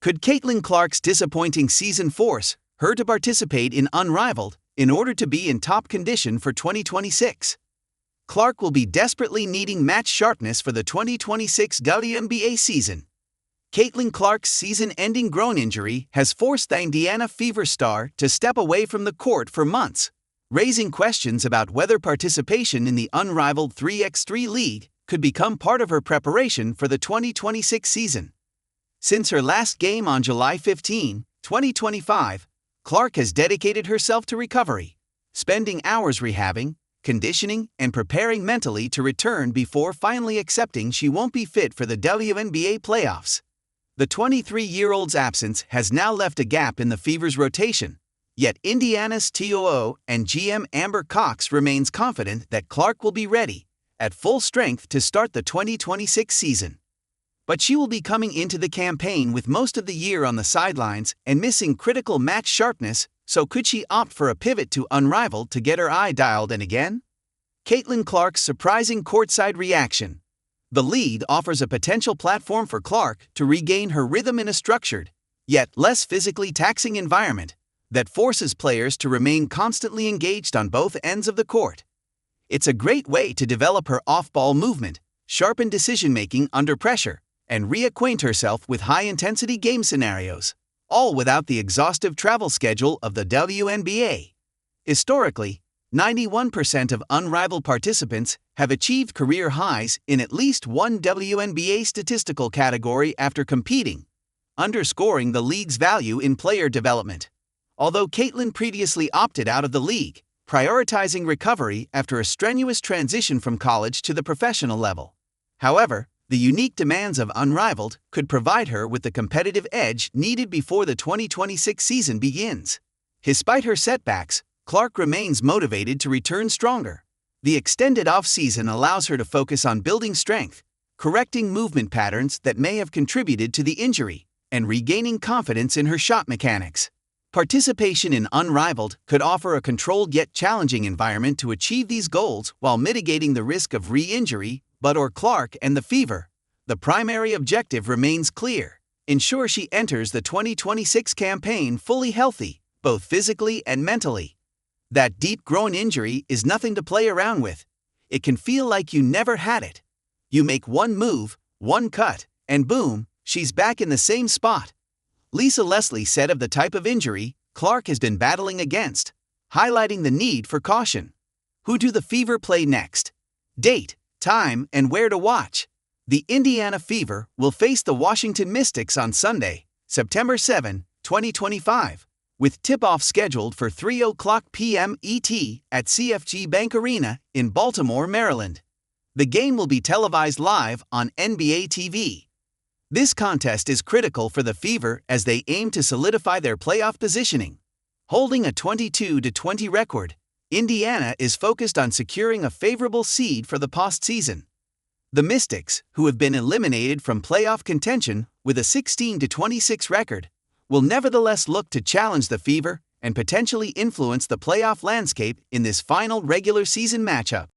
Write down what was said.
Could Caitlin Clark's disappointing season force her to participate in Unrivaled in order to be in top condition for 2026? Clark will be desperately needing match sharpness for the 2026 WNBA season. Caitlin Clark's season-ending groin injury has forced the Indiana Fever star to step away from the court for months, raising questions about whether participation in the Unrivaled 3x3 League could become part of her preparation for the 2026 season. Since her last game on July 15, 2025, Clark has dedicated herself to recovery, spending hours rehabbing, conditioning, and preparing mentally to return before finally accepting she won't be fit for the WNBA playoffs. The 23-year-old's absence has now left a gap in the Fever's rotation, yet Indiana's TOO and GM Amber Cox remains confident that Clark will be ready, at full strength to start the 2026 season. But she will be coming into the campaign with most of the year on the sidelines and missing critical match sharpness, so could she opt for a pivot to Unrivaled to get her eye dialed in again? Caitlin Clark's surprising courtside reaction. The lead offers a potential platform for Clark to regain her rhythm in a structured, yet less physically taxing environment that forces players to remain constantly engaged on both ends of the court. It's a great way to develop her off-ball movement, sharpen decision-making under pressure, and reacquaint herself with high-intensity game scenarios, all without the exhaustive travel schedule of the WNBA. Historically, 91% of Unrivaled participants have achieved career highs in at least one WNBA statistical category after competing, underscoring the league's value in player development. Although Caitlin previously opted out of the league, prioritizing recovery after a strenuous transition from college to the professional level. However, the unique demands of Unrivaled could provide her with the competitive edge needed before the 2026 season begins. Despite her setbacks, Clark remains motivated to return stronger. The extended off-season allows her to focus on building strength, correcting movement patterns that may have contributed to the injury, and regaining confidence in her shot mechanics. Participation in Unrivaled could offer a controlled yet challenging environment to achieve these goals while mitigating the risk of re-injury. But for Clark and the Fever, the primary objective remains clear: ensure she enters the 2026 campaign fully healthy, both physically and mentally. That deep groin injury is nothing to play around with. It can feel like you never had it. You make one move, one cut, and boom, she's back in the same spot. Lisa Leslie said of the type of injury Clark has been battling against, highlighting the need for caution. Who do the Fever play next? Date, time, and where to watch. The Indiana Fever will face the Washington Mystics on Sunday, September 7, 2025, with tip-off scheduled for 3:00 p.m. ET at CFG Bank Arena in Baltimore, Maryland. The game will be televised live on NBA TV. This contest is critical for the Fever as they aim to solidify their playoff positioning. Holding a 22-20 record, Indiana is focused on securing a favorable seed for the postseason. The Mystics, who have been eliminated from playoff contention with a 16-26 record, will nevertheless look to challenge the Fever and potentially influence the playoff landscape in this final regular season matchup.